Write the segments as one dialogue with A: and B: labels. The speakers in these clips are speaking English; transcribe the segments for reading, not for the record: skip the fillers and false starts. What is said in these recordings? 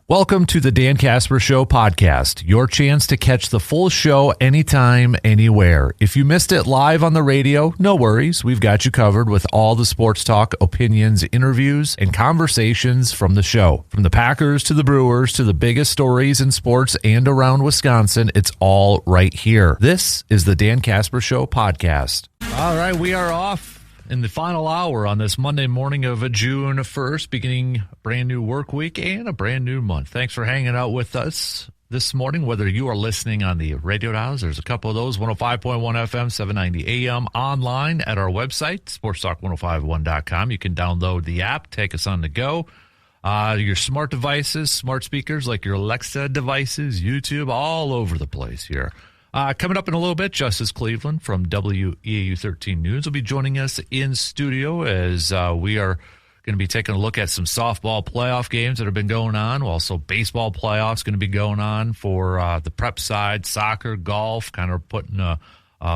A: Welcome to the Dan Casper Show podcast, your chance to catch the full show anytime, anywhere. If you missed it live on the radio, no worries. We've got you covered with all the sports talk, opinions, interviews, and conversations from the show. From the Packers to the Brewers to the biggest stories in sports and around Wisconsin, it's all right here. This is the Dan Casper Show podcast. All right, we are off in the final hour on this Monday morning of June 1st, beginning a brand new work week and a brand new month. Thanks for hanging out with us this morning, whether you are listening on the radio dials. There's a couple of those, 105.1 FM, 790 AM, online at our website, sportstalk1051.com. You can download the app, take us on the go. Your smart devices, smart speakers like your Alexa devices, YouTube, all over the place here. Coming up in a little bit, Justus Cleveland from WEAU 13 News will be joining us in studio as we are going to be taking a look at some softball playoff games that have been going on. Also, baseball playoffs going to be going on for the prep side, soccer, golf, kind of putting a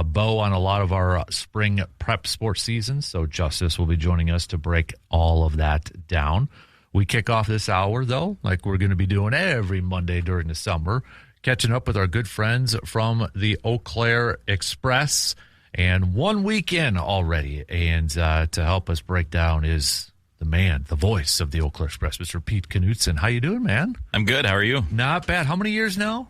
A: bow on a lot of our spring prep sports seasons. So Justus will be joining us to break all of that down. We kick off this hour, though, like we're going to be doing every Monday during the summer, catching up with our good friends from the Eau Claire Express, and 1 week in already. And to help us break down is the man, the voice of the Eau Claire Express, Mr. Pete Knutson. How you doing, man?
B: I'm good. How are you?
A: Not bad. How many years now?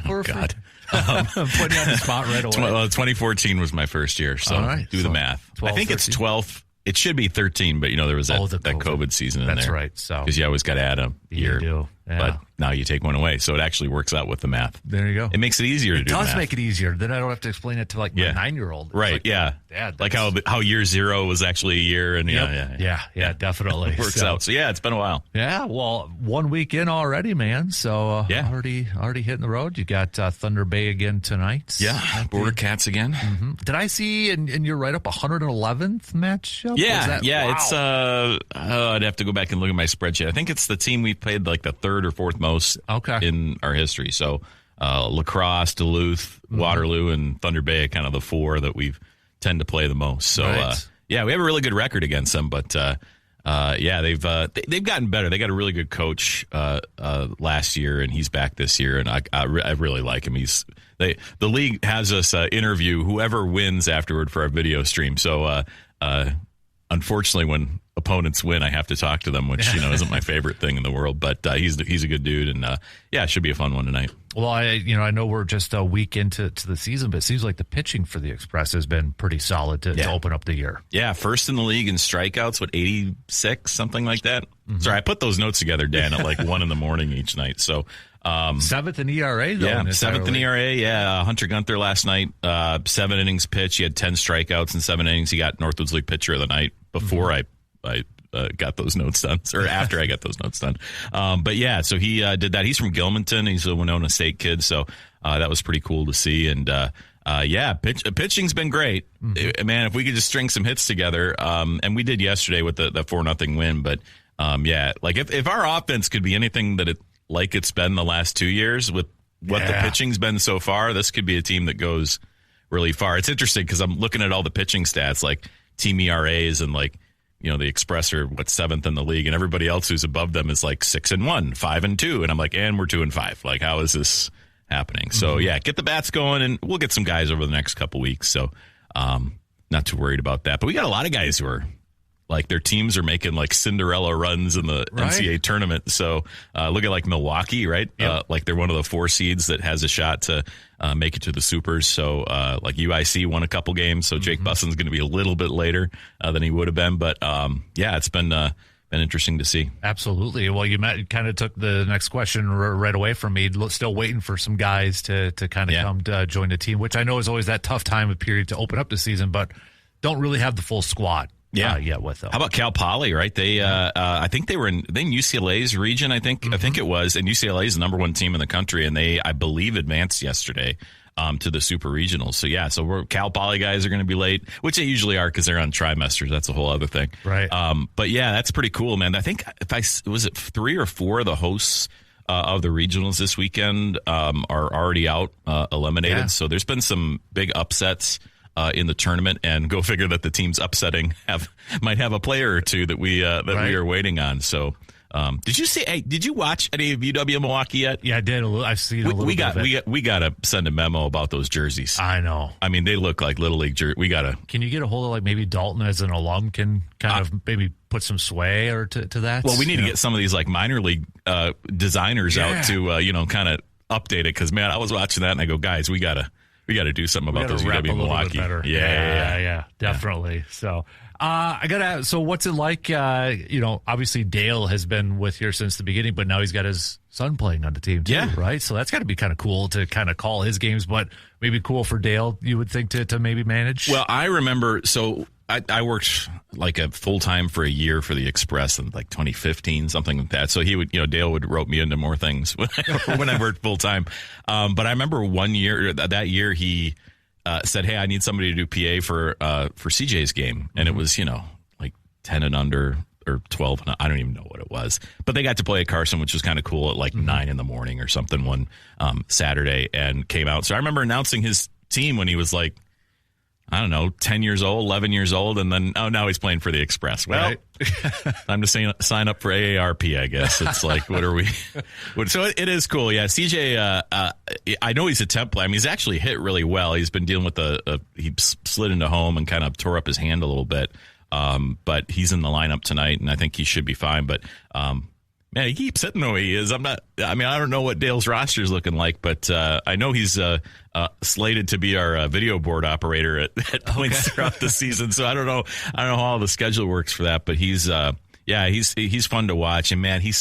B: Oh, God.
A: I'm putting you on the spot right away.
B: 2014 was my first year, so do the math.
A: 12,
B: I think
A: 13?
B: It's 12. It should be 13, but there was that COVID season in there.
A: That's right. So
B: because you always got to add a year.
A: You do. Yeah.
B: But now you take one away, so it actually works out with the math.
A: There you go.
B: It makes it easier to do the math.
A: It does make it easier. Then I don't have to explain it to my 9-year-old.
B: Right,
A: like,
B: yeah.
A: Dad,
B: like how year zero was actually a year. And
A: Yeah, definitely.
B: It works out. So, yeah, it's been a while.
A: Yeah, well, 1 week in already, man. So, already hitting the road. You got Thunder Bay again tonight.
B: Yeah, Border Cats again.
A: Mm-hmm. Did I see, and you're right up, 111th matchup?
B: Yeah,
A: wow.
B: It's, I'd have to go back and look at my spreadsheet. I think it's the team we played like the third or fourth most in our history. So La Crosse, Duluth, Waterloo, and Thunder Bay are kind of the four that we tend to play the most. So, we have a really good record against them. But, they've gotten better. They got a really good coach last year, and he's back this year, and I really like him. The league has us interview whoever wins afterward for our video stream. So, unfortunately, when opponents win, I have to talk to them, which isn't my favorite thing in the world. But he's a good dude, and it should be a fun one tonight.
A: Well, I know we're just a week into the season, but it seems like the pitching for the Express has been pretty solid to open up the year. Yeah,
B: first in the league in strikeouts, 86, something like that. Mm-hmm. Sorry, I put those notes together, Dan, at like 1 a.m. each night. So.
A: Seventh in ERA, though.
B: Yeah, seventh in ERA. Yeah, Hunter Gunther last night, 7 innings pitched. He had 10 strikeouts in 7 innings. He got Northwoods League Pitcher of the Night before I got those notes done, or after I got those notes done. So he did that. He's from Gilmanton. He's a Winona State kid, so that was pretty cool to see. And pitching's been great. Mm-hmm. Man, if we could just string some hits together, and we did yesterday with the 4-0 win. But if our offense could be anything that it's been the last 2 years with what the pitching's been so far, this could be a team that goes really far. It's interesting because I'm looking at all the pitching stats, like team ERAs, and the Express are 7th in the league, and everybody else who's above them is like 6-1, 5-2, and I'm like, and we're 2-5. Like, how is this happening? Mm-hmm. So get the bats going, and we'll get some guys over the next couple weeks. So not too worried about that. But we got a lot of guys who are like their teams are making like Cinderella runs in the NCAA tournament. So look at like Milwaukee, right? Yep. Like they're one of the 4 seeds that has a shot to make it to the Supers. So like UIC won a couple games. So Jake Busson's going to be a little bit later than he would have been. But it's been interesting to see. Absolutely. Well, you kind of took the next question right away from me. Still waiting for some guys to kind of come to join the team, which I know is always that tough time of period to open up the season, but don't really have the full squad. Yet with them. How about Cal Poly, right? They, I think they were in UCLA's region. I think it was, and UCLA is the number 1 team in the country, and they, I believe, advanced yesterday to the Super Regionals. So Cal Poly guys are going to be late, which they usually are because they're on trimesters. That's a whole other thing, right? But that's pretty cool, man. I think was it 3 or 4 of the hosts of the regionals this weekend are already out, eliminated. Yeah. So there's been some big upsets in the tournament, and go figure that the teams upsetting might have a player or two that we are waiting on. So Did you watch any of UW Milwaukee yet?
A: Yeah, I did. I've seen a little bit of it.
B: We got to send a memo about those jerseys.
A: I know.
B: I mean, they look like Little League jerseys. We got to.
A: Can you get a hold of like maybe Dalton as an alum can kind of maybe put some sway or to that?
B: Well, we need to get some of these like minor league designers out to kind of update it, because man, I was watching that and I go, guys, we gotta do something about those UW Milwaukee.
A: Yeah, definitely. So I gotta ask, so what's it like? Obviously Dale has been with here since the beginning, but now he's got his son playing on the team too, right? So that's got to be kind of cool to kind of call his games, but maybe cool for Dale, you would think, to maybe manage.
B: Well, I remember, so I worked like a full time for a year for the Express in like 2015, something like that. So he would, Dale would rope me into more things when I worked full time. But I remember that year he said, "Hey, I need somebody to do PA for CJ's game," and it was like 10 and under or 12. And I don't even know what it was, but they got to play at Carson, which was kind of cool, at like 9 in the morning or something one Saturday, and came out. So I remember announcing his team when he was like, I don't know, 10 years old, 11 years old, and then, now he's playing for the Express. Well, time to sign up for AARP, I guess. It's like, what are we? So it is cool. Yeah, CJ, I know he's a temp player. I mean, he's actually hit really well. He's been dealing with he slid into home and kind of tore up his hand a little bit. But he's in the lineup tonight, and I think he should be fine. But, man, he keeps hitting the way he is. I don't know what Dale's roster is looking like, but I know he's slated to be our video board operator at points throughout the season. So I don't know how all the schedule works for that, but he's fun to watch. And man, he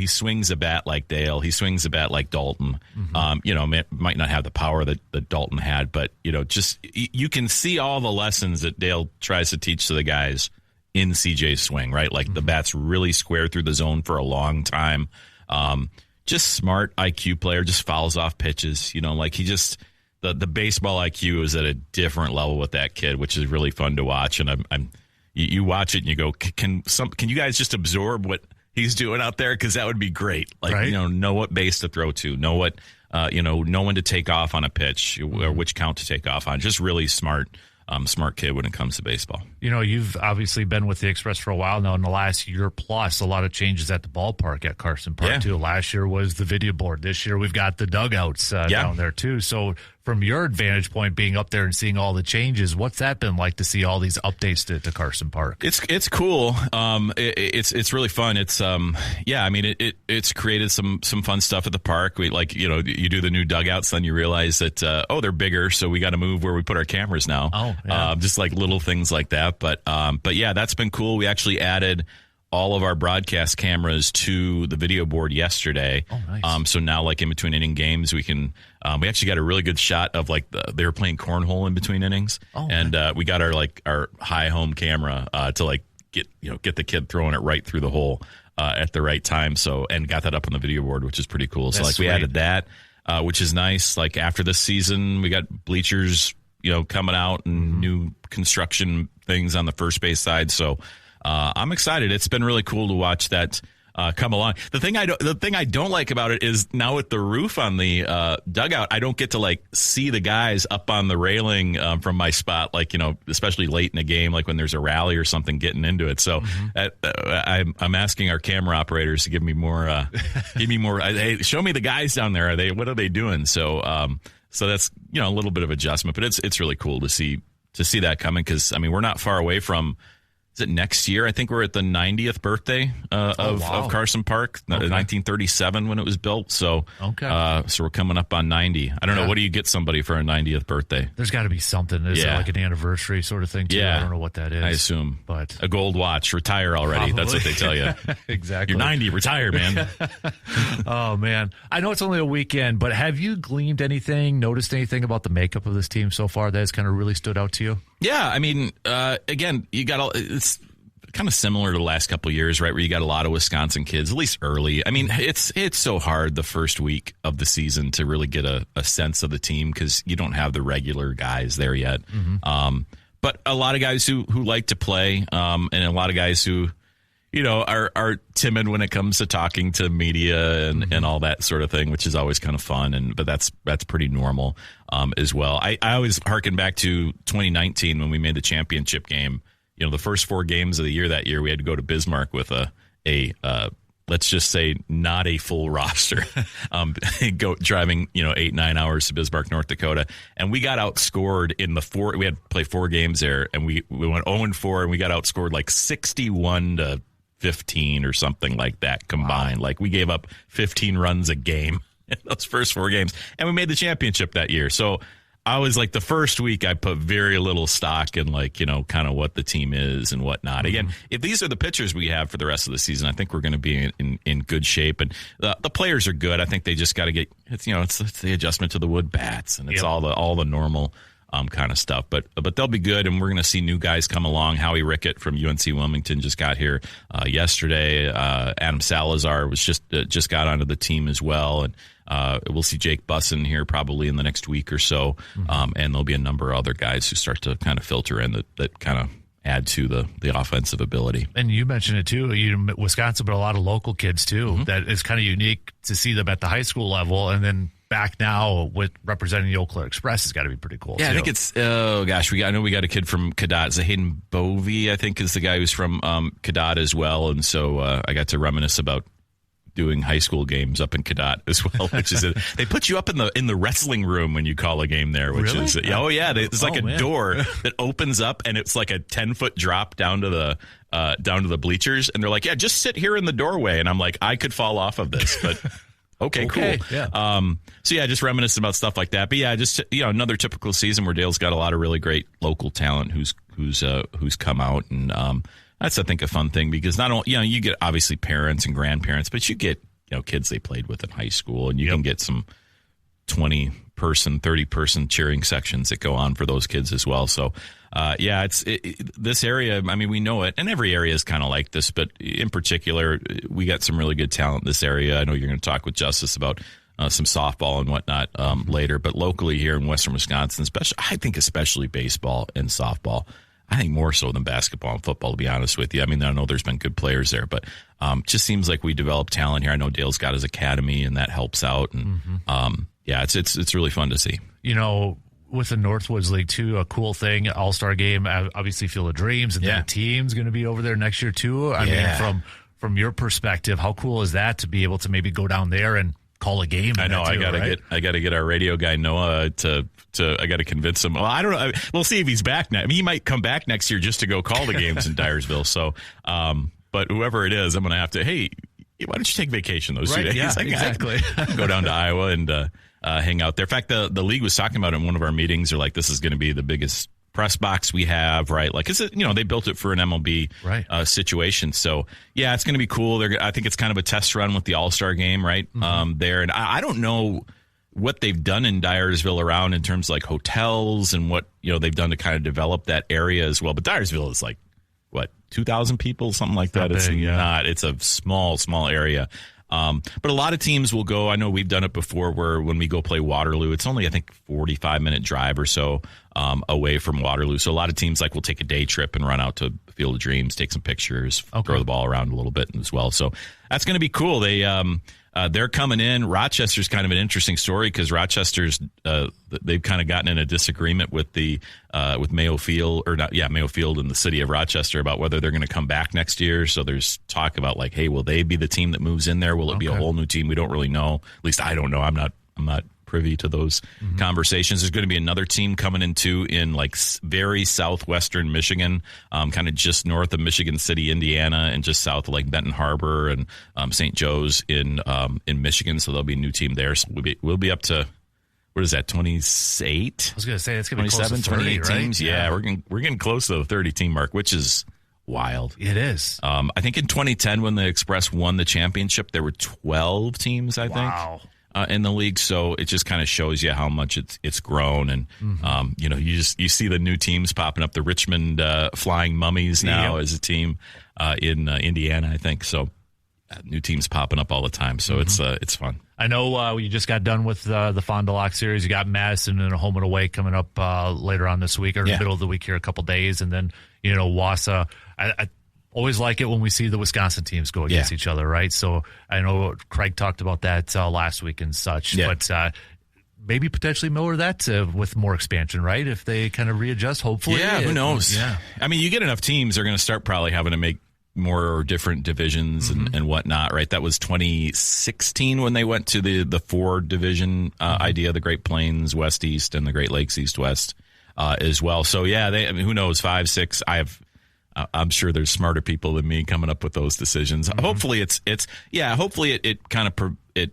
B: swings a bat like Dale. He swings a bat like Dalton. Might not have the power that Dalton had, but just you can see all the lessons that Dale tries to teach to the guys in CJ's swing, right? Like the bat's really square through the zone for a long time. Just smart IQ player, just fouls off pitches. Like he just the baseball IQ is at a different level with that kid, which is really fun to watch. And you watch it and you go, can you guys just absorb what he's doing out there? Because that would be great. Like right? Know what base to throw to, know what know when to take off on a pitch, or which count to take off on. Just really smart kid when it comes to baseball.
A: You've obviously been with the Express for a while now. In the last year plus, a lot of changes at the ballpark at Carson Park too. Last year was the video board. This year we've got the dugouts down there too. So from your vantage point, being up there and seeing all the changes, what's that been like to see all these updates to Carson Park?
B: It's cool. It's really fun. It's created some fun stuff at the park. We you do the new dugouts, then you realize that they're bigger, so we got to move where we put our cameras now. Just like little things like that. But yeah, that's been cool. We actually added all of our broadcast cameras to the video board yesterday. Oh, nice. So now, like in between inning games, we can. We actually got a really good shot of they were playing cornhole in between innings, and we got our high home camera to get the kid throwing it right through the hole at the right time. So and got that up on the video board, which is pretty cool. So we added that, which is nice. Like after this season, we got bleachers coming out and new construction things on the first base side. So I'm excited. It's been really cool to watch that come along. The thing I don't like about it is now with the roof on the dugout, I don't get to see the guys up on the railing from my spot, especially late in a game, like when there's a rally or something getting into it. So I'm asking our camera operators to give me more. Hey, show me the guys down there. What are they doing? So that's a little bit of adjustment, but it's really cool to see that coming, because we're not far away from. Is it next year? I think we're at the 90th birthday of Carson Park, 1937 when it was built. So, so we're coming up on 90. I don't know. What do you get somebody for a 90th birthday?
A: There's got to be something. Is it like an anniversary sort of thing too? I don't know what that is.
B: I assume.
A: But
B: a gold watch. Retire already. Probably. That's what they tell you.
A: Exactly.
B: You're 90. Retire, man.
A: Oh, man. I know it's only a weekend, but have you gleaned anything, noticed anything about the makeup of this team so far that has kind of really stood out to you?
B: Yeah, again, you got it's kind of similar to the last couple of years, right? Where you got a lot of Wisconsin kids, at least early. It's so hard the first week of the season to really get a sense of the team, because you don't have the regular guys there yet. But a lot of guys who like to play, and a lot of guys who, are timid when it comes to talking to media and all that sort of thing, which is always kind of fun. But that's pretty normal as well. I always harken back to 2019 when we made the championship game. The first 4 games of the year that year, we had to go to Bismarck with a let's just say not a full roster, driving 8-9 hours to Bismarck, North Dakota, and we got outscored in the 4. We had to play 4 games there, and we went 0-4, and we got outscored like 61-15 or something like that combined. Wow. Like we gave up 15 runs a game in those first 4 games, and we made the championship that year. So I was like, the first week I put very little stock in kind of what the team is and whatnot. Again, if these are the pitchers we have for the rest of the season, I think we're going to be in good shape. And the players are good. I think they just got to get, it's the adjustment to the wood bats, and it's all the normal kind of stuff. But they'll be good, and we're going to see new guys come along. Howie Rickett from UNC Wilmington just got here yesterday. Adam Salazar was just got onto the team as well, and we'll see Jake Bussin here probably in the next week or so, and there'll be a number of other guys who start to kind of filter in that kind of add to the offensive ability.
A: And you mentioned it too, Wisconsin, but a lot of local kids too. That is kind of unique to see them at the high school level, and then back now with representing the Eau Claire Express has got to be pretty cool.
B: Yeah,
A: too.
B: I think it's I know we got a kid from Cadott. Is it Hayden Bovey? I think is the guy who's from Cadott as well, and so I got to reminisce about doing high school games up in Cadott as well, which is they put you up in the wrestling room when you call a game there, which
A: really?
B: Is there's like a door that opens up, and it's like a 10-foot drop down to the bleachers, and they're like, yeah, just sit here in the doorway, and I'm like, I could fall off of this, but okay, cool.
A: Yeah.
B: So yeah, just reminiscing about stuff like that. But yeah, just another typical season where Dale's got a lot of really great local talent who's come out, and that's, I think, a fun thing, because not only, you get obviously parents and grandparents, but you get, kids they played with in high school, and you can get some 20-person, 30-person cheering sections that go on for those kids as well. So, this area, I mean, we know it, and every area is kind of like this, but in particular, we got some really good talent in this area. I know you're going to talk with Justus about some softball and whatnot later, but locally here in Western Wisconsin, especially baseball and softball, I think more so than basketball and football, to be honest with you. I mean, I know there's been good players there, but just seems like we develop talent here. I know Dale's got his academy, and that helps out. And it's really fun to see.
A: With the Northwoods League too, a cool thing, All-Star Game, obviously Field of Dreams, and the team's going to be over there next year too. I mean, from your perspective, how cool is that to be able to maybe go down there and call a game?
B: I know. I gotta get our radio guy Noah to. I got to convince him. Well, I don't know. We'll see if he's back now. I mean, he might come back next year just to go call the games in Dyersville. So, but whoever it is, I'm going to have to. Hey, why don't you take vacation those 2 days?
A: Yeah, exactly.
B: I can go down to Iowa and hang out there. In fact, the league was talking about it in one of our meetings. They're like, this is going to be the biggest press box we have, right? Like, they built it for an MLB situation. So, yeah, it's going to be cool. I think it's kind of a test run with the All-Star game, right? There. And I don't know what they've done in Dyersville around in terms of like hotels and what, they've done to kind of develop that area as well. But Dyersville is like, 2,000 people, something like that. It's a small area. But a lot of teams will go. I know we've done it before where when we go play Waterloo, it's only, I think, 45-minute drive or so away from Waterloo. So a lot of teams will take a day trip and run out to Field of Dreams, take some pictures, throw the ball around a little bit as well. So that's going to be cool. They're coming in. Rochester's kind of an interesting story because Rochester's they've kind of gotten in a disagreement with with Mayo Field Mayo Field and the city of Rochester about whether they're going to come back next year. So there's talk about hey, will they be the team that moves in there? Will it be a whole new team? We don't really know. At least I don't know. I'm not privy to those conversations. There's going to be another team coming in very southwestern Michigan, kind of just north of Michigan City, Indiana, and just south of Benton Harbor and St. Joe's in Michigan. So there'll be a new team there. So we'll be up to, what is that, 28?
A: I was going to say it's going to be close to 30,
B: 28
A: right?
B: teams. Yeah, we're getting close to the 30 team mark, which is wild.
A: It is.
B: I think in 2010 when the Express won the championship, there were 12 teams. I think.
A: Wow.
B: In the league, so it just kind of shows you how much it's grown, and you see the new teams popping up. The Richmond Flying Mummies now as a team in Indiana, I think. So new teams popping up all the time. So it's fun.
A: I know you just got done with the Fond du Lac series. You got Madison and a home and away coming up later on this week or middle of the week here, a couple days, and then Wausau. I always like it when we see the Wisconsin teams go against each other, right? So I know Craig talked about that last week and such, but maybe potentially more of that with more expansion, right? If they kind of readjust, hopefully.
B: Yeah, who knows? Yeah. I mean, you get enough teams, they're going to start probably having to make more different divisions and whatnot, right? That was 2016 when they went to the 4-division idea, the Great Plains West East and the Great Lakes East West as well. So yeah, who knows, 5, 6. I'm sure there's smarter people than me coming up with those decisions. Hopefully hopefully it kind of it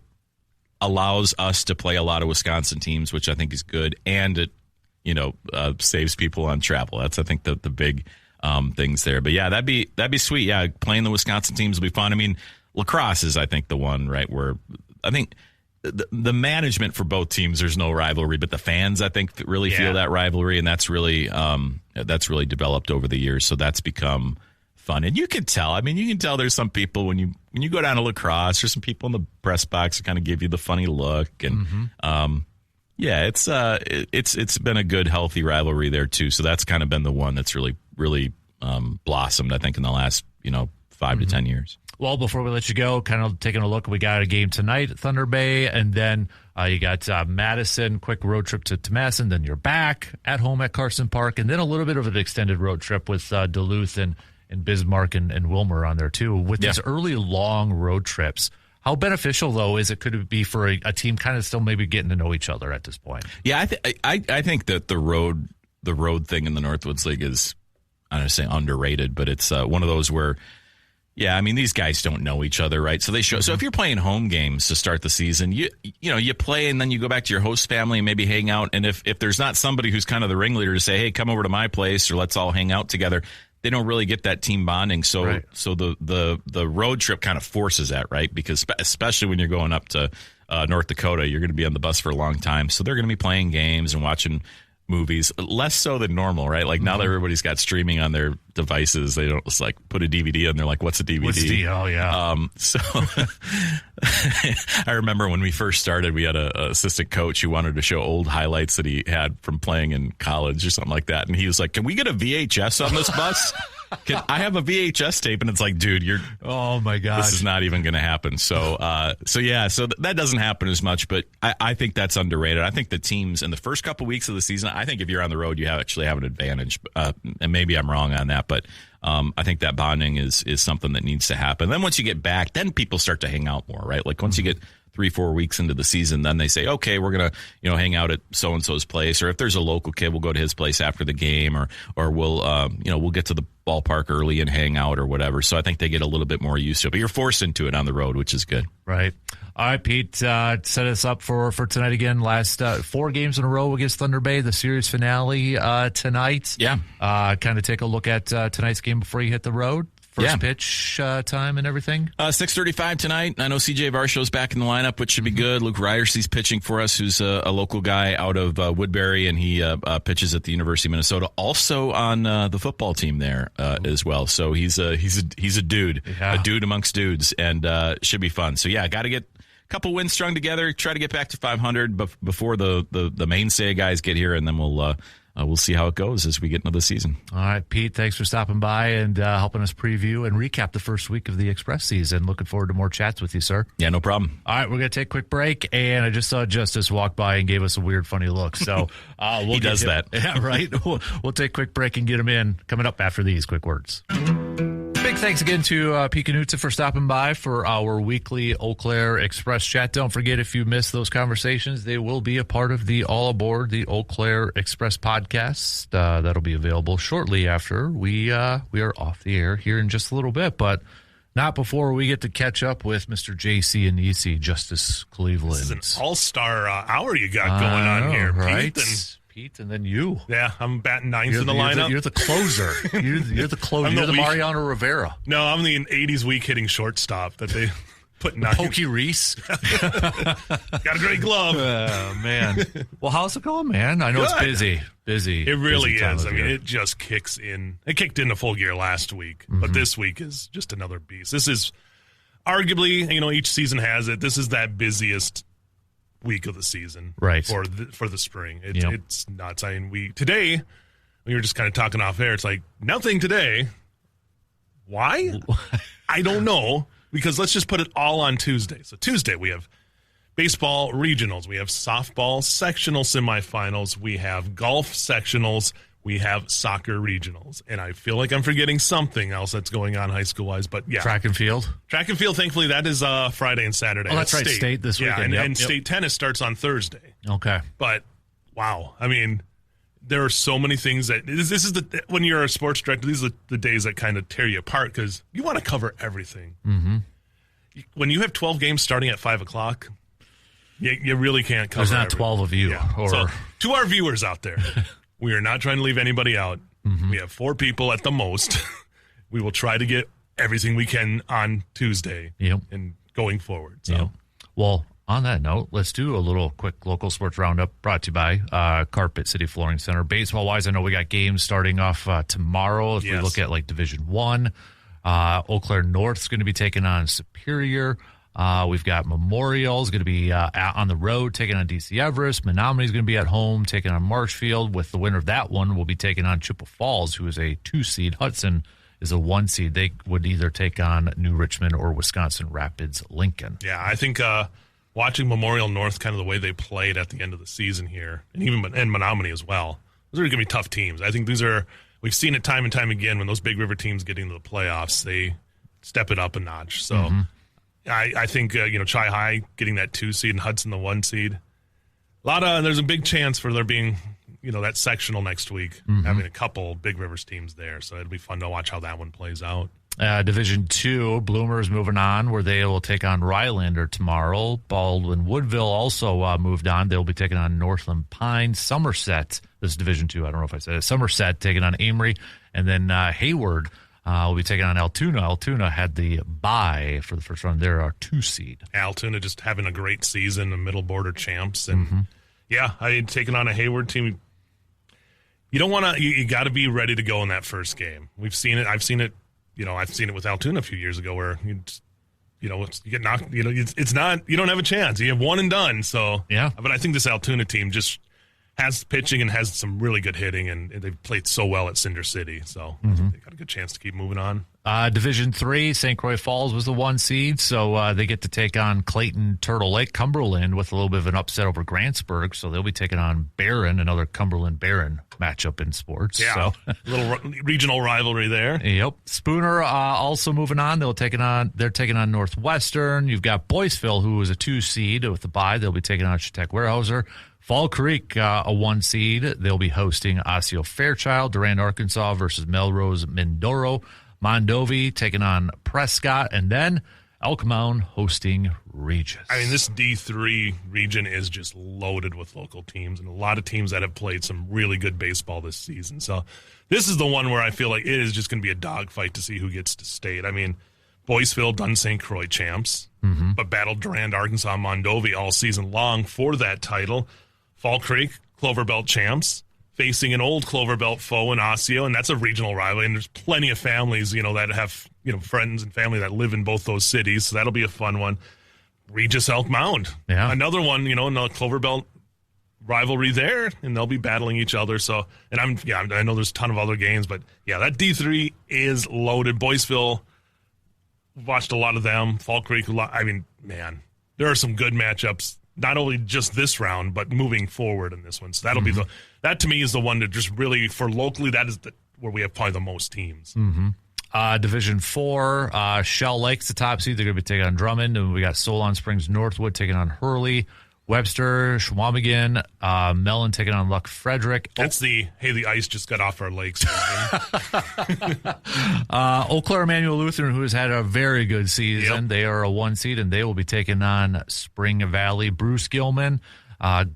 B: allows us to play a lot of Wisconsin teams, which I think is good, and it saves people on travel. That's I think the big things there. But yeah, that'd be sweet. Yeah, playing the Wisconsin teams will be fun. I mean, lacrosse is I think the one, right, where I think the management for both teams, there's no rivalry, but the fans I think really feel that rivalry, and that's really developed over the years. So that's become fun, and you can tell. I mean, you can tell there's some people when you go down to lacrosse, there's some people in the press box who kind of give you the funny look, and it's been a good healthy rivalry there too. So that's kind of been the one that's really blossomed, I think, in the last 5 to 10 years.
A: Well, before we let you go, kind of taking a look, we got a game tonight at Thunder Bay, and then you got Madison, quick road trip to Madison, then you're back at home at Carson Park, and then a little bit of an extended road trip with Duluth and Bismarck and Wilmer on there too. With these early long road trips, how beneficial though could it be for a team kind of still maybe getting to know each other at this point? Yeah,
B: I think that the road thing in the Northwoods League is, I don't say underrated, but it's one of those where. Yeah, I mean, these guys don't know each other, right? So they show. So if you're playing home games to start the season, you play and then you go back to your host family and maybe hang out. And if there's not somebody who's kind of the ringleader to say, hey, come over to my place or let's all hang out together, they don't really get that team bonding. So so the road trip kind of forces that, right? Because especially when you're going up to North Dakota, you're going to be on the bus for a long time. So they're going to be playing games and watching movies, less so than normal, right? Like now that everybody's got streaming on their devices, they don't just like put a DVD in. They're like, what's a DVD?
A: Oh yeah.
B: So I remember when we first started, we had a assistant coach who wanted to show old highlights that he had from playing in college or something like that. And he was like, can we get a VHS on this bus? I have a VHS tape, and it's like, dude,
A: oh my gosh,
B: this is not even going to happen. So that doesn't happen as much, but I think that's underrated. I think the teams in the first couple weeks of the season, I think if you're on the road, you actually have an advantage. And maybe I'm wrong on that, but I think that bonding is something that needs to happen. Then once you get back, then people start to hang out more, right? Like once you get 3-4 weeks into the season, then they say, okay, we're gonna hang out at so and so's place, or if there's a local kid, we'll go to his place after the game, or we'll get to the ballpark early and hang out or whatever. So I think they get a little bit more used to it, but you're forced into it on the road, which is good.
A: Right. All right, Pete, set us up for tonight again. Last 4 games in a row against Thunder Bay, the series finale tonight.
B: Yeah.
A: Kind of take a look at tonight's game before you hit the road. First pitch time and everything?
B: 6:35 tonight. I know CJ Varshow's back in the lineup, which should be good. Luke Ryerse's pitching for us, who's a local guy out of Woodbury, and he pitches at the University of Minnesota. Also on the football team there as well. So he's a dude, a dude amongst dudes, and should be fun. So yeah, got to get a couple wins strung together. Try to get back to 500 before the mainstay guys get here, and then we'll see how it goes as we get into the season.
A: All right, Pete, thanks for stopping by and helping us preview and recap the first week of the Express season. Looking forward to more chats with you, sir.
B: Yeah, no problem.
A: All right, we're going to take a quick break, and I just saw Justus walk by and gave us a weird, funny look. So
B: he does that.
A: Yeah, right. We'll take a quick break and get him in coming up after these quick words. Big thanks again to Pete Knutson for stopping by for our weekly Eau Claire Express chat. Don't forget, if you missed those conversations, they will be a part of the All Aboard, the Eau Claire Express podcast. That'll be available shortly after we are off the air here in just a little bit, but not before we get to catch up with Mr. JC and EC, Justice Cleveland.
C: This is an all-star hour you got going on here,
A: right?
C: Pete,
A: and then you.
C: Yeah, I'm batting ninth in the lineup.
A: You're the closer. You're the closer. You're the Mariano Rivera.
C: No, I'm the 80s week hitting shortstop that they put ninth.
A: Pokey Reese.
C: Got a great glove.
A: Oh, man. Well, how's it going, man? I know It's busy.
C: It really is. I mean, it just kicks in. It kicked into full gear last week, but this week is just another beast. This is arguably, each season has it. This is that busiest week of the season,
A: right?
C: For the spring, it's nuts. I mean, today we were just kind of talking off air. It's like nothing today. Why? I don't know, because let's just put it all on Tuesday. So Tuesday we have baseball regionals, we have softball sectional semifinals, we have golf sectionals, we have soccer regionals. And I feel like I'm forgetting something else that's going on high school-wise. But, yeah.
A: Track and field?
C: Track and field, thankfully, that is Friday and Saturday.
A: Oh, that's right, state this weekend.
C: And state tennis starts on Thursday.
A: Okay.
C: But, wow, I mean, there are so many things that this is when you're a sports director, these are the days that kind of tear you apart because you want to cover everything.
A: Mm-hmm.
C: When you have 12 games starting at 5 o'clock, you really can't cover.
A: There's not
C: everything.
A: 12 of you.
C: Yeah. So, to our viewers out there, we are not trying to leave anybody out. Mm-hmm. We have 4 people at the most. We will try to get everything we can on Tuesday and going forward. So,
A: yep. Well, on that note, let's do a little quick local sports roundup brought to you by Carpet City Flooring Center. Baseball-wise, I know we got games starting off tomorrow. If we look at like Division I, Eau Claire North is going to be taking on Superior. We've got Memorial is going to be on the road taking on DC Everest. Menominee is going to be at home taking on Marshfield. With the winner of that one, we'll be taking on Chippewa Falls, who is a 2 seed. Hudson is a 1 seed. They would either take on New Richmond or Wisconsin Rapids Lincoln.
C: Yeah, I think watching Memorial North, kind of the way they played at the end of the season here, and even Menominee as well, those are going to be tough teams. I think we've seen it time and time again when those Big River teams get into the playoffs, they step it up a notch. So I think Chi High getting that 2 seed and Hudson the 1 seed. There's a big chance for there being that sectional next week, having a couple Big Rivers teams there. So it'll be fun to watch how that one plays out.
A: Division II, Bloomer is moving on, where they will take on Rylander tomorrow. Baldwin Woodville also moved on. They'll be taking on Northland Pine. Somerset, this is Division II, I don't know if I said it. Somerset taking on Amory. And then Hayward will be taking on Altoona. Altoona had the bye for the first round. They're our 2 seed.
C: Altoona just having a great season, the middle border champs. And, taking on a Hayward team. You don't want to – you got to be ready to go in that first game. We've seen it. I've seen it. I've seen it with Altoona a few years ago where you get knocked. It's not. You don't have a chance. You have one and done. So
A: yeah.
C: But I think this Altoona team just has pitching and has some really good hitting, and they've played so well at Cinder City. So they got a good chance to keep moving on.
A: Division III, St. Croix Falls was the 1 seed, so they get to take on Clayton Turtle Lake. Cumberland with a little bit of an upset over Grantsburg, so they'll be taking on Barron, another Cumberland-Barron matchup in sports.
C: Yeah,
A: so.
C: Little regional rivalry there.
A: Yep. Spooner also moving on. They're taking on Northwestern. You've got Boyceville, who was a 2 seed with the bye. They'll be taking on Chautauqua Weyerhaeuser. Fall Creek, a 1 seed. They'll be hosting Osseo Fairchild. Durand, Arkansas versus Melrose Mindoro. Mondovi taking on Prescott, and then Elk Mound hosting Regis.
C: I mean, this D3 region is just loaded with local teams and a lot of teams that have played some really good baseball this season. So this is the one where I feel like it is just going to be a dogfight to see who gets to state. I mean, Boyceville done St. Croix champs, but battled Durand, Arkansas, Mondovi all season long for that title. Fall Creek, Clover Belt champs, facing an old Clover Belt foe in Osseo, and that's a regional rivalry. And there's plenty of families, that have, friends and family that live in both those cities. So that'll be a fun one. Regis Elk Mound, another one, another Clover Belt rivalry there, and they'll be battling each other. So, and I know there's a ton of other games, but that D3 is loaded. Boyceville, watched a lot of them. Fall Creek, I mean, man, there are some good matchups. Not only just this round, but moving forward in this one. So that'll be that to me is the one that just really, for locally, that is where we have probably the most teams.
A: Division IV, Shell Lake's the top seed. They're going to be taking on Drummond. And we got Solon Springs Northwood taking on Hurley. Webster, Schwamigan, Mellon taking on Luck Frederick.
C: That's the ice just got off our lakes.
A: Eau Claire Emmanuel Lutheran, who has had a very good season. They are a 1 seed, and they will be taking on Spring Valley, Bruce Gilman,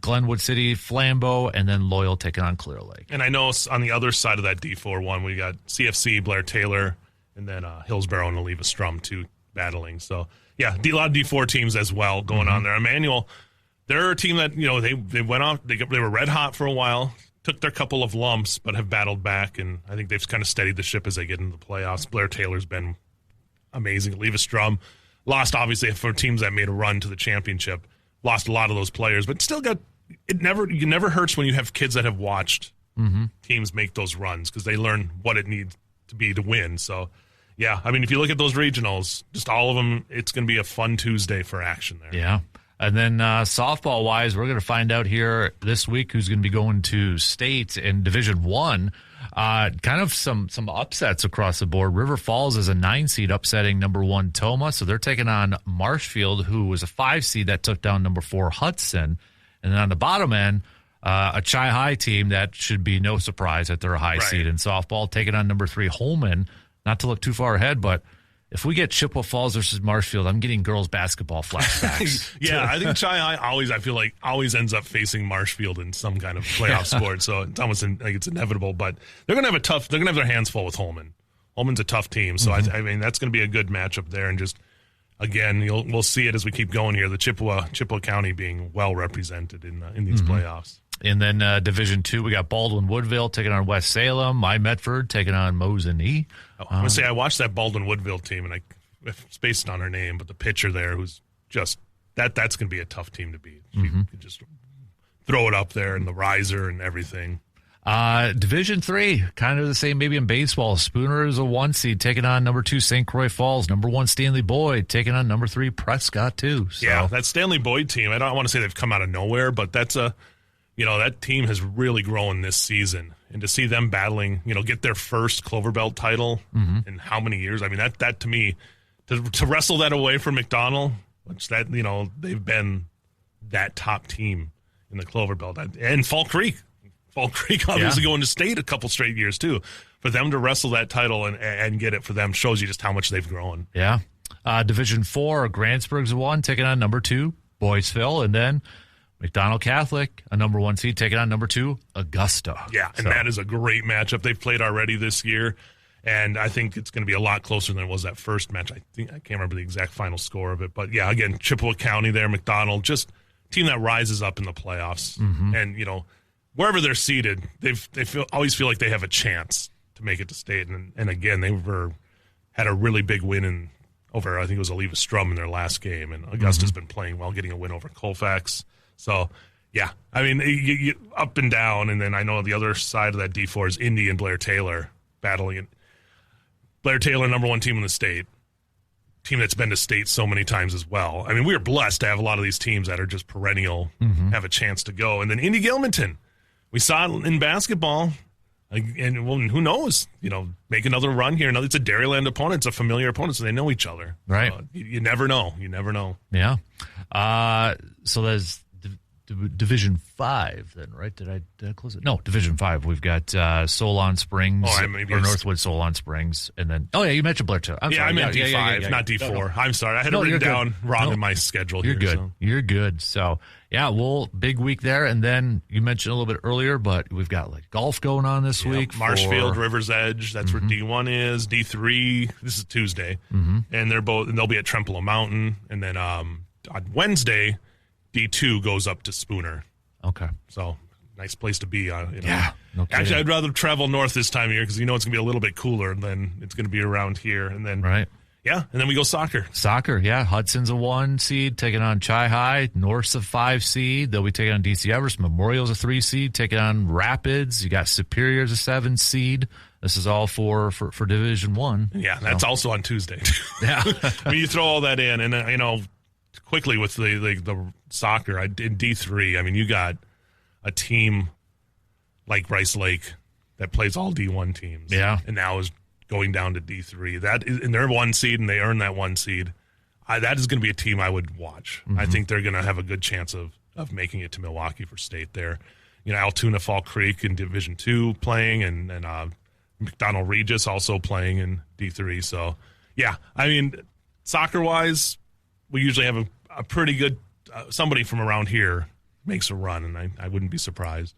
A: Glenwood City, Flambeau, and then Loyal taking on Clear Lake.
C: And I know on the other side of that D4 one, we got CFC, Blair Taylor, and then Hillsborough and Oliva Strum too battling. So, a lot of D4 teams as well going on there. Emmanuel, they're a team that, they went off, they were red hot for a while, took their couple of lumps, but have battled back, and I think they've kind of steadied the ship as they get into the playoffs. Blair Taylor's been amazing. Oliva Strum lost, obviously, for teams that made a run to the championship. Lost a lot of those players, but still got it. Never hurts when you have kids that have watched teams make those runs because they learn what it needs to be to win. So, I mean, if you look at those regionals, just all of them, it's going to be a fun Tuesday for action there.
A: Yeah. And then softball-wise, we're going to find out here this week who's going to be going to state in Division I. Kind of some upsets across the board. River Falls is a 9 seed upsetting number 1 Toma, so they're taking on Marshfield, who was a 5 seed that took down number 4 Hudson. And then on the bottom end, a Chi High team that should be no surprise that they're a high seed in softball, taking on number 3 Holman. Not to look too far ahead, but if we get Chippewa Falls versus Marshfield, I'm getting girls basketball flashbacks.
C: Yeah, I think Chi High always ends up facing Marshfield in some kind of playoff sport. So it's almost like it's inevitable. But they're going to have their hands full with Holman. Holman's a tough team, so I mean that's going to be a good matchup there. And just again, we'll see it as we keep going here. The Chippewa County being well represented in these playoffs.
A: And then Division II, we got Baldwin Woodville taking on West Salem. My Medford taking on Mosinee.
C: I want to say I watched that Baldwin Woodville team, and it's based on her name, but the pitcher there who's just that's going to be a tough team to beat. She could just throw it up there and the riser and everything.
A: Division III, kind of the same maybe in baseball. Spooner is a 1 seed taking on number 2 St. Croix Falls. Number 1 Stanley Boyd taking on number 3 Prescott too. So.
C: Yeah, that Stanley Boyd team, I don't want to say they've come out of nowhere, but that's that team has really grown this season. And to see them battling, get their first Clover Belt title in how many years? I mean, that to me, to wrestle that away from McDonald, which they've been that top team in the Clover Belt. And Fall Creek obviously going to state a couple straight years too. For them to wrestle that title and get it for them shows you just how much they've grown.
A: Yeah. Division IV, Grantsburg's 1 taking on number 2 Boyceville, and then McDonald Catholic, a number 1 seed, taking on number 2 Augusta.
C: Yeah, and that is a great matchup. They've played already this year, and I think it's going to be a lot closer than it was that first match. I can't remember the exact final score of it, but yeah, again, Chippewa County there, McDonald, just a team that rises up in the playoffs, and wherever they're seated, they always feel like they have a chance to make it to state, and again, they had a really big win over I think it was Oliva Strum in their last game, and Augusta's been playing well, getting a win over Colfax. So, yeah, I mean, you up and down, and then I know the other side of that D4 is Indy and Blair Taylor battling it. Blair Taylor, number 1 team in the state, team that's been to state so many times as well. I mean, we are blessed to have a lot of these teams that are just perennial, have a chance to go. And then Indy Gilmanton, we saw it in basketball, and who knows, make another run here. It's a Dairyland opponent. It's a familiar opponent, so they know each other.
A: Right.
C: You never know. You never know.
A: Yeah. So there's Division 5 then, right? Did I close it? No, Division 5. We've got Solon Springs or Northwood Solon Springs, and then you mentioned Blair Taylor.
C: I meant D5, not D4. No. I'm sorry, I had it written down wrong in my schedule.
A: You're good. You're good. So big week there, and then you mentioned a little bit earlier, but we've got like golf going on this week.
C: Marshfield, River's Edge. That's where D1 is. D3. This is Tuesday, and they'll be at Trempealeau Mountain, and then on Wednesday, D2 goes up to Spooner.
A: Okay.
C: So, nice place to be.
A: Yeah. No kidding.
C: Actually, I'd rather travel north this time of year because it's going to be a little bit cooler than it's going to be around here. And then,
A: right.
C: Yeah, and then we go soccer.
A: Soccer, yeah. Hudson's a 1 seed, taking on Chi High. North's a 5 seed. They'll be taking on DC Everest. Memorial's a 3 seed, taking on Rapids. You got Superior's a 7 seed. This is all for Division 1.
C: Yeah, that's also on Tuesday.
A: Yeah.
C: I mean, you throw all that in, and, quickly with the soccer in D3, I mean, you got a team like Rice Lake that plays all D1 teams.
A: Yeah.
C: And now is going down to D3. And they're 1 seed, and they earn that 1 seed. That is going to be a team I would watch. I think they're going to have a good chance of making it to Milwaukee for state there. Altoona Fall Creek in Division 2 playing, and McDonald Regis also playing in D3. So, yeah, I mean, soccer-wise, we usually have a pretty good somebody from around here makes a run, and I wouldn't be surprised.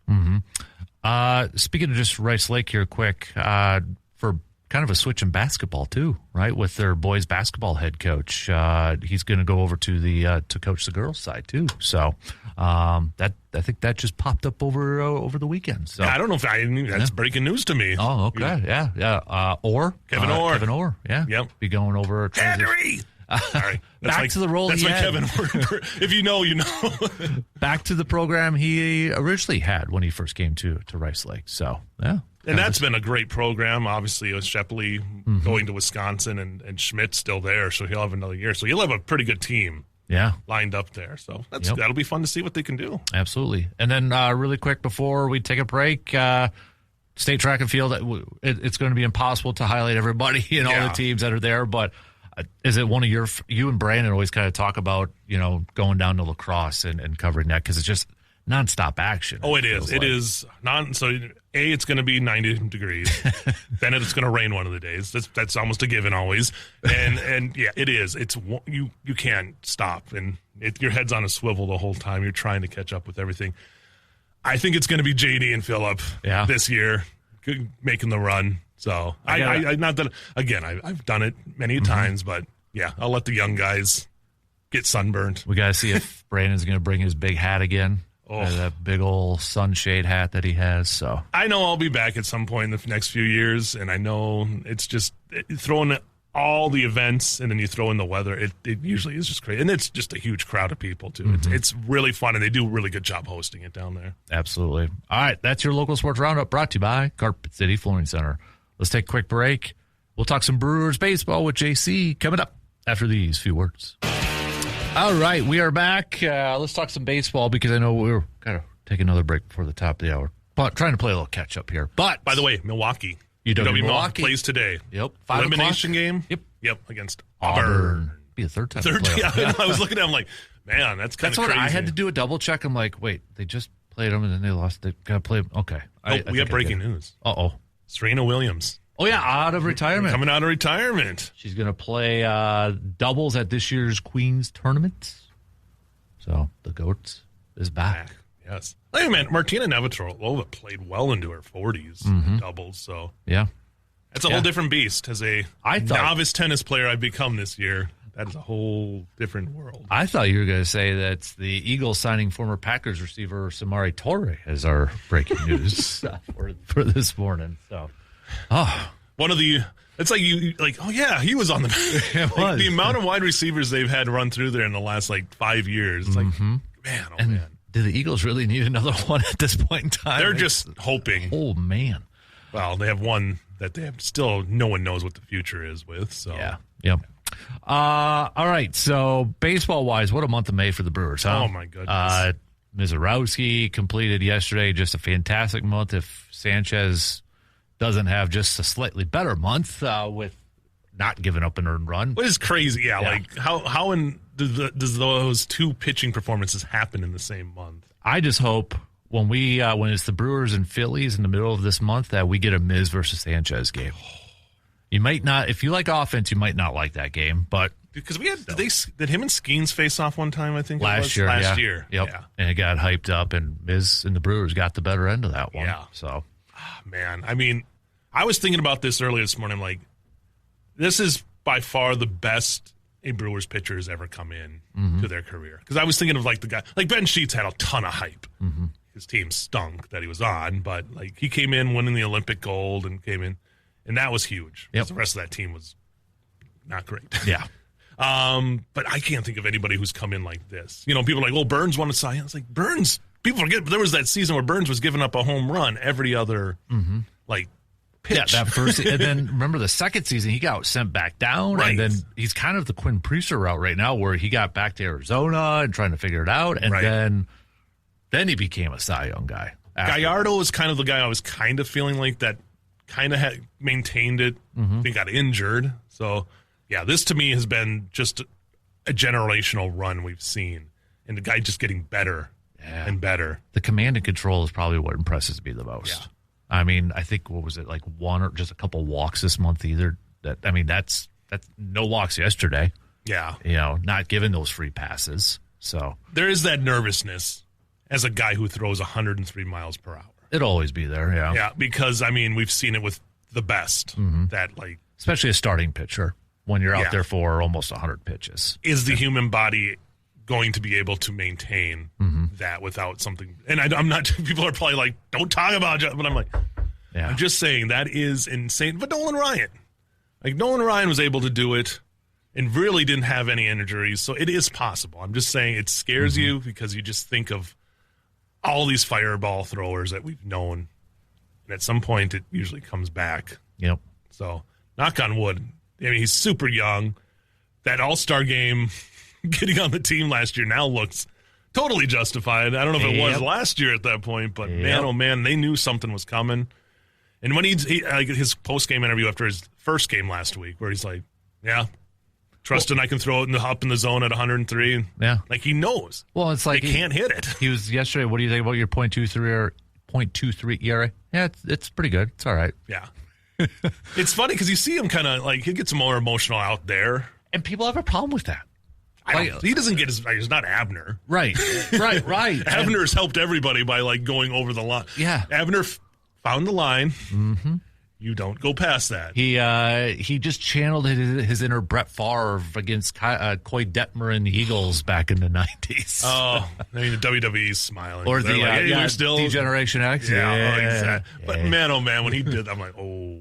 A: Speaking of just Rice Lake here quick, for kind of a switch in basketball too, right? With their boys basketball head coach, he's going to go over to to coach the girls side too. So I think that just popped up over the weekend. So
C: I don't know if that's breaking news to me.
A: Oh, okay, yeah. Kevin Orr, yeah,
C: yep,
A: be going over.
C: Sorry.
A: Back to the role
C: that's
A: he had.
C: Kevin Orr. If you know, you know.
A: Back to the program he originally had when he first came to Rice Lake. So, yeah.
C: And that's been a great program. Obviously, with Shepley going to Wisconsin and Schmidt's still there, so he'll have another year. So he'll have a pretty good team lined up there. So that'll be fun to see what they can do.
A: Absolutely. And then really quick before we take a break, state track and field, it's going to be impossible to highlight everybody and all the teams that are there, but is it one of you and Brandon always kind of talk about, going down to lacrosse and covering that because it's just nonstop action.
C: Oh, it is. It is it's going to be 90 degrees. Then it's going to rain one of the days. That's almost a given always. And yeah, it is. It's you can't stop, and your head's on a swivel the whole time. You're trying to catch up with everything. I think it's going to be JD and Phillip this year making the run. So I've done it many times, but yeah, I'll let the young guys get sunburned.
A: We got to see if Brandon's going to bring his big hat again. That big old sunshade hat that he has. So
C: I know I'll be back at some point in the next few years, and I know it's just throwing all the events and then you throw in the weather. It usually is just crazy, and it's just a huge crowd of people too. It's really fun, and they do a really good job hosting it down there.
A: Absolutely. All right, that's your local sports roundup brought to you by Carpet City Flooring Center. Let's take a quick break. We'll talk some Brewers baseball with JC coming up after these few words. All right, we are back. Let's talk some baseball because I know we're going to take another break before the top of the hour. But trying to play a little catch up here. But
C: by the way, Milwaukee.
A: UW
C: Milwaukee plays today.
A: Yep.
C: Elimination game. Yep. Against Auburn.
A: Be a third time.
C: I was looking at him like, man, that's kind of crazy.
A: I had to do a double check. I'm like, wait, they just played them and then they lost. They got to play them. Okay.
C: We have breaking news. Serena Williams.
A: Oh, yeah, out of retirement.
C: Coming out of retirement.
A: She's going to play doubles at this year's Queen's Tournament. So the GOAT is back.
C: Yes. Hey, man, Martina Navratilova played well into her 40s in doubles. So
A: yeah,
C: that's a whole different beast. As a novice tennis player I've become this year, that is a whole different world.
A: I thought you were going to say that's the Eagles signing former Packers receiver Samari Torre as our breaking news for this morning. So.
C: One of the it's like he was on the the amount of wide receivers they've had run through there in the last 5 years. It's like man.
A: Do the Eagles really need another one at this point in time?
C: They're just hoping.
A: Oh man.
C: Well, they have one that they have still no one knows what the future is with. So
A: Yep. All right. So baseball wise, what a month of May for the Brewers, huh?
C: Oh my goodness.
A: Mizorowski completed yesterday, just a fantastic month. If Sanchez doesn't have just a slightly better month with not giving up an earned run.
C: What is crazy, like how does those two pitching performances happen in the same month?
A: I just hope when it's the Brewers and Phillies in the middle of this month that we get a Miz versus Sanchez game. You might not, if you like offense, you might not like that game, but
C: because we had did him and Skeens face off one time, I think
A: last year. Yep.
C: Yeah.
A: And it got hyped up, and Miz and the Brewers got the better end of that one.
C: Yeah.
A: So.
C: Man, I mean, I was thinking about this earlier this morning. Like, this is by far the best a Brewers pitcher has ever come in to their career. Because I was thinking of the guy, Ben Sheets had a ton of hype. His team stunk that he was on, but he came in winning the Olympic gold and came in, and that was huge. Because the rest of that team was not great.
A: Yeah.
C: But I can't think of anybody who's come in like this. People are like, well, Burns won a Cy Young. It's like, Burns. People forget, but there was that season where Burns was giving up a home run every other pitch.
A: Yeah, that first, and then remember the second season he got sent back down, and then he's kind of the Quinn Priester route right now, where he got back to Arizona and trying to figure it out, and then he became a Cy Young guy.
C: Gallardo is kind of the guy I was kind of feeling like that, kind of had maintained it. He got injured, so yeah, this to me has been just a generational run we've seen, and the guy just getting better. And better. The command and control is probably what impresses me the most. Yeah. I mean, I think, what was it, one or just a couple walks this month either? That's no walks yesterday. Yeah. Not giving those free passes. So there is that nervousness as a guy who throws 103 miles per hour. It'll always be there, yeah. Yeah, because, we've seen it with the best. That, especially a starting pitcher when you're out there for almost 100 pitches. Is the human body going to be able to maintain that without something? And I'm not, people are probably like, don't talk about it, but I'm like, I'm just saying that is insane. But Nolan Ryan was able to do it and really didn't have any injuries, so it is possible. I'm just saying it scares you because you just think of all these fireball throwers that we've known, and at some point it usually comes back. Yep. So knock on wood. He's super young. That All-Star game getting on the team last year now looks totally justified. I don't know if it was last year at that point, but man, oh man, they knew something was coming. And when he like his post-game interview after his first game last week, where he's like, yeah, trusting I can throw it up in the zone at 103.
A: Yeah.
C: Like he knows.
A: Well, it's like
C: they can't hit it.
A: He was yesterday, what do you think about your .23 or .23 ERA? Yeah, it's pretty good. It's all right.
C: Yeah. It's funny because you see him kind of like he gets more emotional out there.
A: And people have a problem with that.
C: He doesn't get he's not Abner.
A: Right.
C: Abner's helped everybody by like going over the line.
A: Yeah.
C: Abner found the line.
A: Mm-hmm.
C: You don't go past that.
A: He just channeled his inner Brett Favre against Coy Detmer and the Eagles back in the 90s.
C: Oh, I mean, the WWE's smiling.
A: Or the
C: like, hey, still
A: D-Generation X.
C: Yeah. Exactly. But man, oh man, when he did, I'm like, oh.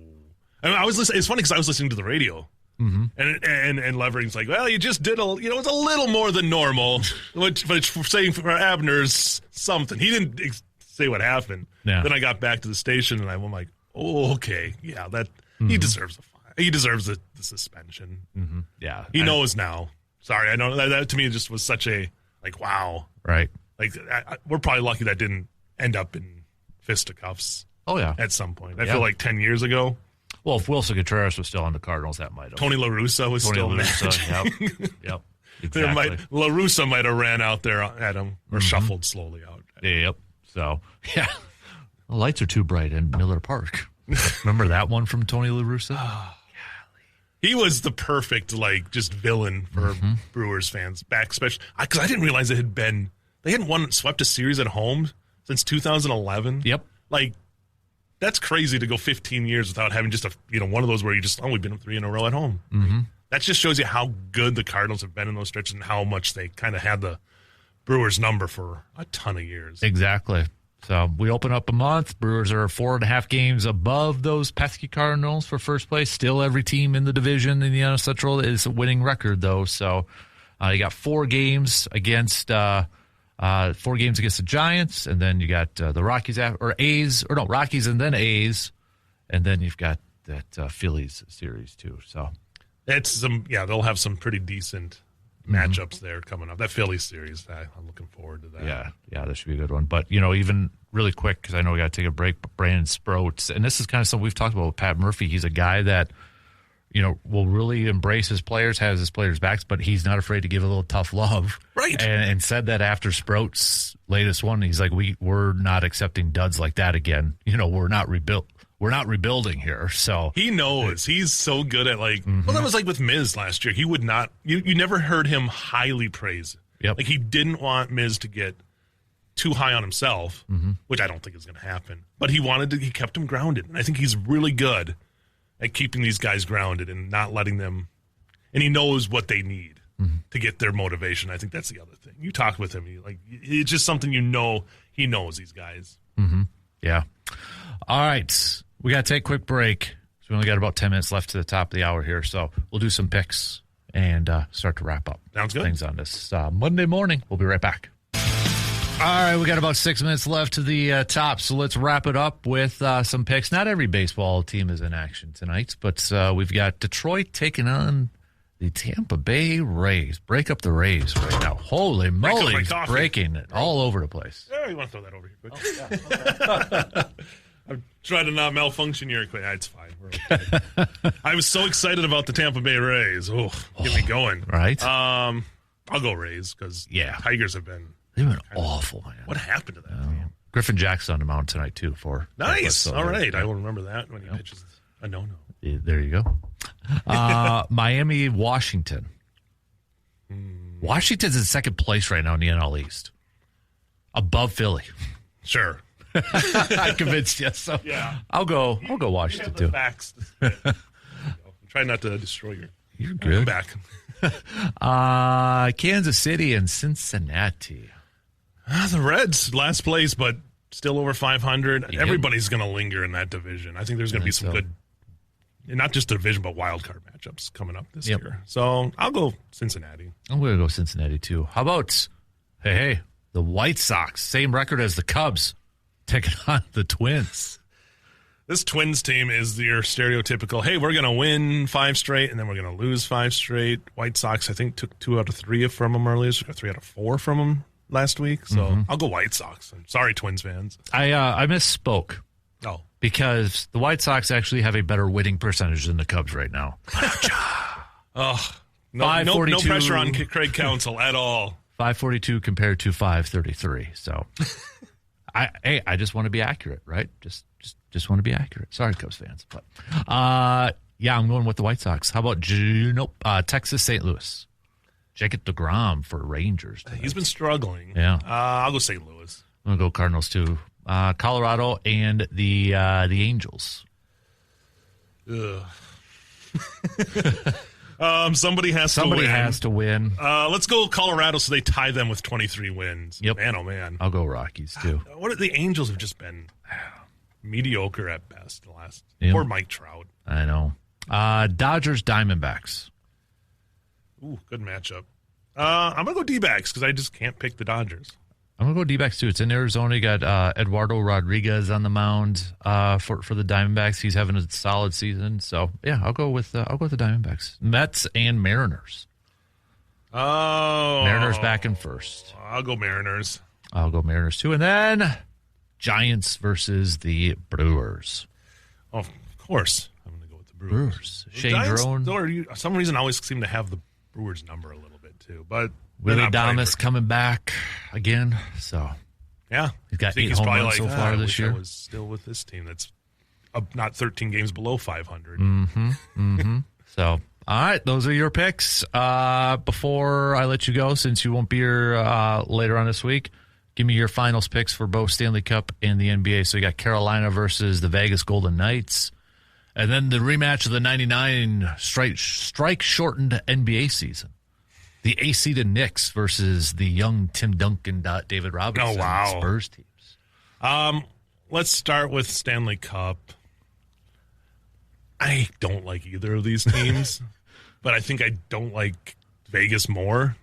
C: I mean, I was listening. It's funny because I was listening to the radio.
A: Mm-hmm.
C: And Levering's like, well, you just did it's a little more than normal, which saying for Abner's something. He didn't say what happened.
A: Yeah.
C: Then I got back to the station and I'm like, oh, okay, yeah, that he deserves a fine. He deserves the suspension.
A: Mm-hmm. Yeah,
C: he knows now. Sorry, I know that to me just was such a like, wow,
A: right?
C: Like we're probably lucky that didn't end up in fisticuffs.
A: Oh yeah,
C: at some point. I feel like 10 years ago.
A: Well, if Wilson Contreras was still on the Cardinals, that might have.
C: Tony La Russa was still
A: yep. Exactly.
C: La Russa might have ran out there at him or shuffled slowly out.
A: Yep. So, yeah. The lights are too bright in Miller Park. Remember that one from Tony La Russa?
C: He was the perfect, like, just villain for Brewers fans. Back, especially because I didn't realize they hadn't swept a series at home since 2011.
A: Yep.
C: Like, that's crazy to go 15 years without having just one of those where you just, we've been 3 in a row at home.
A: Mm-hmm.
C: That just shows you how good the Cardinals have been in those stretches and how much they kind of had the Brewers number for a ton of years.
A: Exactly. So we open up a month. Brewers are 4.5 games above those pesky Cardinals for first place. Still every team in the division in the NL Central is a winning record, though. So you got 4 games against the Giants, and then you got the Rockies Rockies and then A's, and then you've got that Phillies series too. So they'll have some pretty decent matchups there coming up. That Phillies series, I'm looking forward to that. Yeah, that should be a good one. But even really quick, because I know we got to take a break. But Brandon Sproats, and this is kind of something we've talked about with Pat Murphy. He's a guy that will really embrace his players, has his players' backs, but he's not afraid to give a little tough love.
C: Right.
A: And said that after Sproats' latest one, he's like, we're not accepting duds like that again. We're not rebuilding here. So
C: he knows. He's so good at well, that was like with Miz last year. He would not, you never heard him highly praise.
A: Yep.
C: Like he didn't want Miz to get too high on himself, which I don't think is going to happen. But he kept him grounded. And I think he's really good at keeping these guys grounded and not letting them, and he knows what they need to get their motivation. I think that's the other thing. You talk with him, it's just something he knows these guys.
A: Mm-hmm. Yeah. All right. We got to take a quick break. So we only got about 10 minutes left to the top of the hour here. So we'll do some picks and start to wrap up.
C: Sounds good.
A: Things on this Monday morning. We'll be right back. All right, we got about 6 minutes left to the top, so let's wrap it up with some picks. Not every baseball team is in action tonight, but we've got Detroit taking on the Tampa Bay Rays. Break up the Rays right now. Holy moly, breaking it all over the place.
C: Yeah, you want to throw that over here quick? Yeah. I'm trying to not malfunction your equipment. It's fine. We're okay. I was so excited about the Tampa Bay Rays. Oh, get me going.
A: Right.
C: I'll go Rays because Tigers have been...
A: They've been awful, man.
C: What happened to that team?
A: Griffin Jackson on the mound tonight, too.
C: Nice. All right. I will remember that when he pitches a no-no.
A: Yeah, there you go. Miami, Washington. Washington's in second place right now in the NL East. Above Philly.
C: Sure.
A: I convinced you. So
C: yeah.
A: I'll go Washington, too.
C: Facts. I'm trying not to destroy your...
A: You're good.
C: I'm back.
A: Kansas City and Cincinnati.
C: The Reds, last place, but still over 500.
A: Yep.
C: Everybody's going to linger in that division. I think there's going to be some good, not just division, but wild card matchups coming up this year. So I'll go Cincinnati.
A: I'm going to go Cincinnati, too. How about, the White Sox, same record as the Cubs, taking on the Twins.
C: This Twins team is your stereotypical, hey, we're going to win 5 straight, and then we're going to lose 5 straight. White Sox, I think, took 2 out of 3 from them earlier, so 3 out of 4 from them last week. So I'll go White Sox. I'm sorry, Twins fans.
A: I misspoke.
C: Oh.
A: Because the White Sox actually have a better winning percentage than the Cubs right now.
C: No pressure on Craig Counsell at all.
A: 542 compared to 533. So, I just want to be accurate, right? Just want to be accurate. Sorry, Cubs fans, but yeah, I'm going with the White Sox. How about Texas, St. Louis? Jacob deGrom for Rangers tonight.
C: He's been struggling.
A: Yeah,
C: I'll go St. Louis.
A: I'm gonna go Cardinals too. Colorado and the Angels.
C: Ugh. Somebody has
A: to win.
C: Let's go Colorado so they tie them with 23 wins.
A: Yep.
C: Man, oh man.
A: I'll go Rockies too.
C: The Angels have just been mediocre at best the last.
A: Yep.
C: Poor Mike Trout.
A: I know. Dodgers, Diamondbacks.
C: Ooh, good matchup. I'm going to go D-backs because I just can't pick the Dodgers.
A: I'm going to go D-backs too. It's in Arizona. You got Eduardo Rodriguez on the mound for the Diamondbacks. He's having a solid season. So, yeah, I'll go with the Diamondbacks. Mets and Mariners.
C: Oh.
A: Mariners back in first.
C: I'll go Mariners.
A: I'll go Mariners too. And then Giants versus the Brewers.
C: Oh, of course. I'm going to go with the Brewers.
A: Shane Drone.
C: For some reason, I always seem to have the Brewers number a little bit too. But
A: Willie Adames coming back again. So,
C: yeah.
A: He's got 8 home runs so far this year.
C: I was still with this team that's not 13 games below 500.
A: So, all right, those are your picks. Before I let you go, since you won't be here later on this week, give me your finals picks for both Stanley Cup and the NBA. So you got Carolina versus the Vegas Golden Knights, and then the rematch of the 99 strike-shortened NBA season. The A-seeded Knicks versus the young Tim Duncan, David Robinson Spurs teams.
C: Let's start with Stanley Cup. I don't like either of these teams, but I think I don't like Vegas more.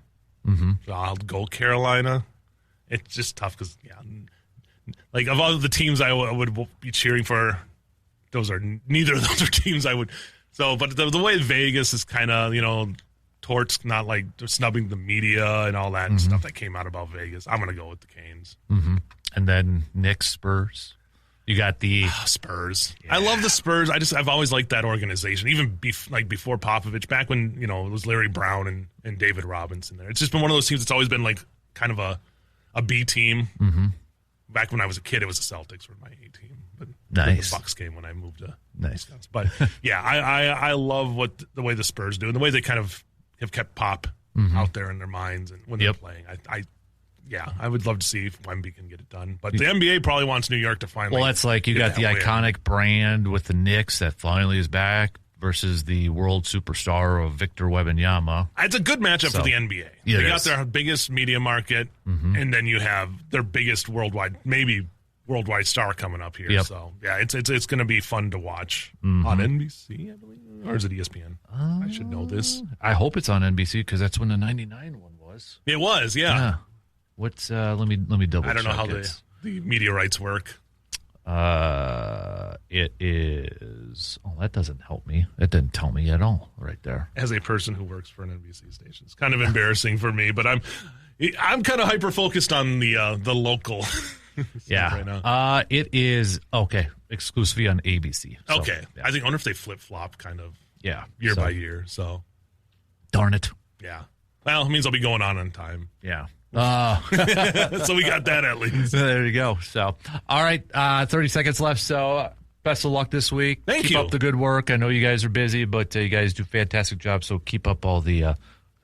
C: So I'll go Carolina. It's just tough because, like of all the teams I would be cheering for, neither of those are teams I would. So, but the way Vegas is kind of, torts, not like snubbing the media and all that stuff that came out about Vegas. I'm going to go with the Canes.
A: And then Knicks, Spurs. You got the
C: Spurs.
A: Yeah.
C: I love the Spurs. I've always liked that organization, even before Popovich, back when it was Larry Brown and David Robinson there. It's just been one of those teams that's always been like kind of a B team. Back when I was a kid, it was the Celtics were my A team, but
A: nice.
C: The Bucks came when I moved to
A: nice.
C: But yeah, I love the way the Spurs do and the way they kind of have kept Pop out there in their minds and when they're playing. I would love to see if Wemby can get it done. But the NBA probably wants New York to finally.
A: Well, that's like you got the iconic brand with the Knicks that finally is back versus the world superstar of Victor Wembanyama.
C: It's a good matchup for the NBA. They got their biggest media market, and then you have their biggest worldwide star coming up here. So yeah, it's going to be fun to watch on NBC, I believe, or is it ESPN? I should know this.
A: I hope it's on NBC because that's when the '99 one was.
C: It was, yeah.
A: What's let me double check.
C: I don't know how the media rights work.
A: It is. Oh, that doesn't help me. It didn't tell me at all right there.
C: As a person who works for an NBC station, it's kind of embarrassing for me. But I'm kind of hyper focused on the local. Right now.
A: It is exclusively on ABC. So,
C: okay, yeah. I wonder if they flip flop kind of. Year by year. So,
A: darn it.
C: Yeah. Well, it means I'll be going on time.
A: Yeah.
C: So we got that at least.
A: There you go. So, all right, 30 seconds left. So, best of luck this week.
C: Keep
A: up the good work. I know you guys are busy, but you guys do a fantastic job. So keep up all the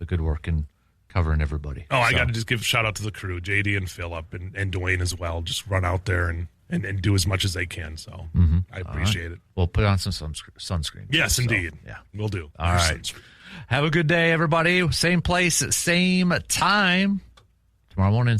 A: good work and covering everybody.
C: I got to just give a shout out to the crew, JD and Phillip and Dwayne as well. Just run out there and do as much as they can. So I appreciate it.
A: We'll put on some sunscreen.
C: Yes, indeed. Yeah, we'll do.
A: All right. Sunscreen. Have a good day, everybody. Same place, same time. Tomorrow morning.